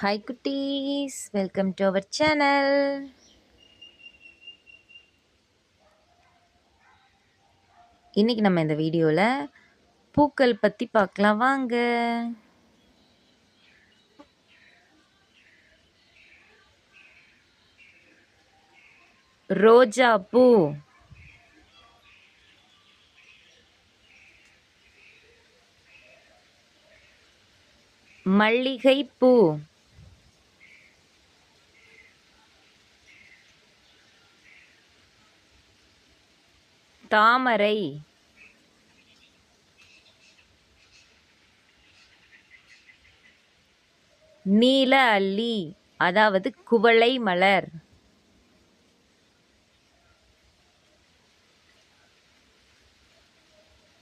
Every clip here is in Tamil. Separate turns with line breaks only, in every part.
ஹாய் குட்டீஸ், வெல்கம் டு அவர் சேனல். இன்னைக்கு நம்ம இந்த வீடியோவில் பூக்கள் பற்றி பார்க்கலாம் வாங்க. ரோஜா பூ, மல்லிகை பூ, தாமரை, நீல அல்லி அதாவது குவளை மலர்,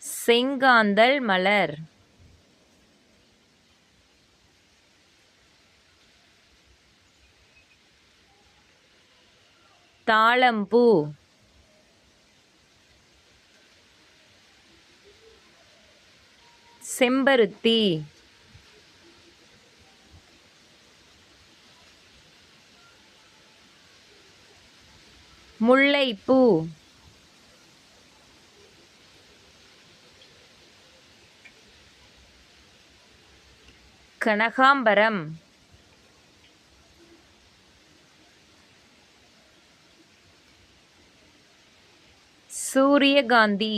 செங்காந்தள் மலர், தாழம்பூ, செம்பருத்தி, முல்லைப்பூ, கனகாம்பரம், சூரியகாந்தி,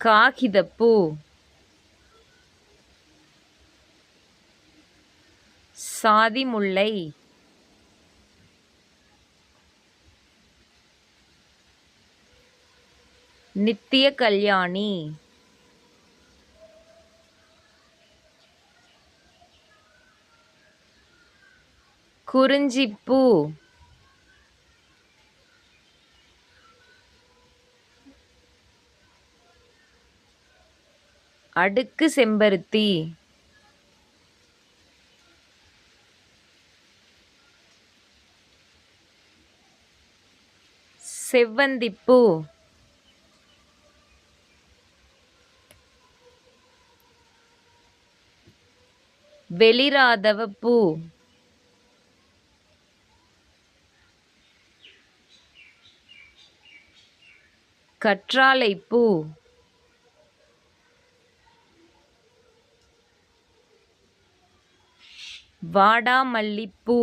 காகிதப்பூ, சாதி முல்லை, நித்திய கல்யாணி, குறிஞ்சிப்பூ, அடுக்கு செம்பருத்தி, செவ்வந்திப்பூ, வெளிராதவப்பூ, கற்றாழைப்பூ, வாடாமல்லிப்பூ,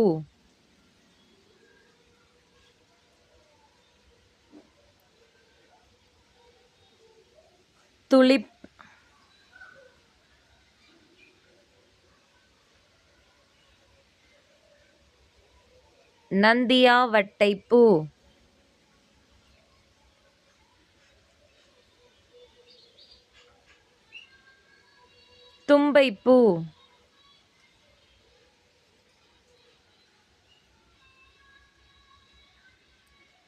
துளிப், நந்தியாவட்டைப்பூ, தும்பைப்பூ,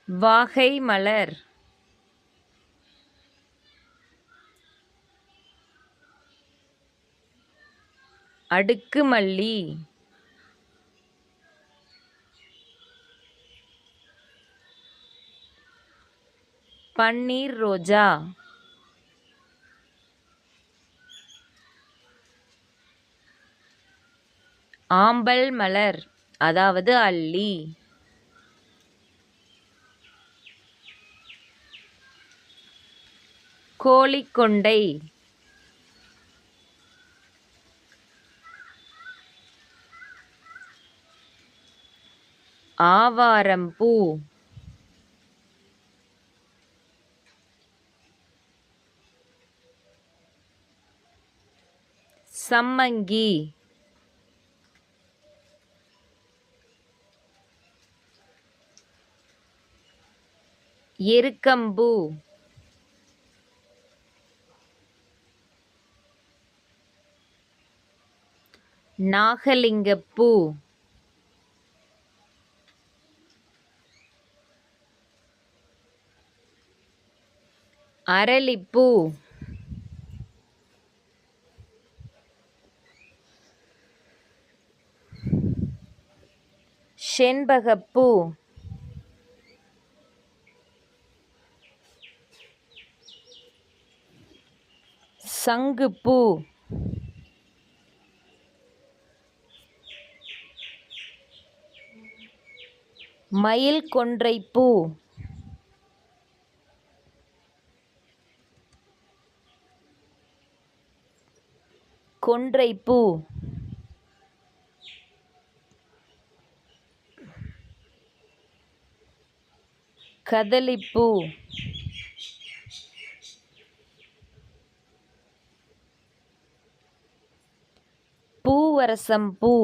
வாகை மலர், அடுக்கு மல்லி, பன்னீர் ரோஜா, ஆம்பல் மலர் அதாவது அல்லி, கோழிக்கொண்டை, ஆவாரம்பூ, சம்மங்கி, எருக்கம்பூ, நாகலிங்கப்பூ, அரளிப்பூ, செண்பகப்பூ, சங்குப்பூ, மயில் கொன்றைப்பூ, கொன்றைப்பூ, கதலிப்பூ, பூவரசம்பூ,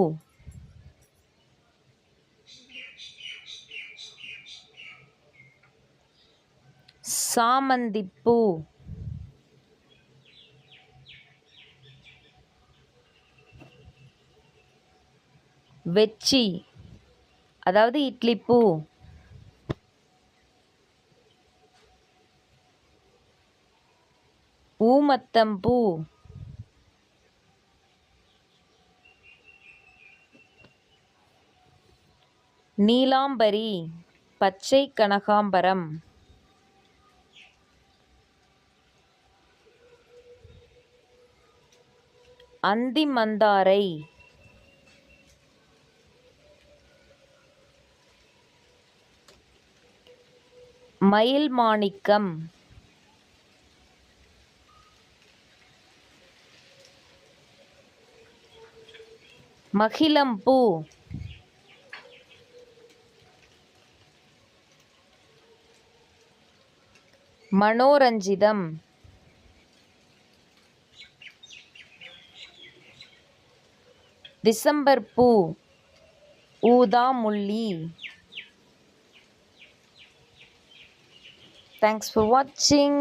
சாமந்திப்பூ, வெச்சி அதாவது இட்லிப்பூ, ஊமத்தம்பூ, நீலாம்பரி, பச்சை கனகாம்பரம், அந்திமந்தாரை, மயில் மாணிக்கம், மகிழம்பூ, மனோரஞ்சிதம், டிசம்பர் பூ, ஊதாமுல்லி. Thanks for watching.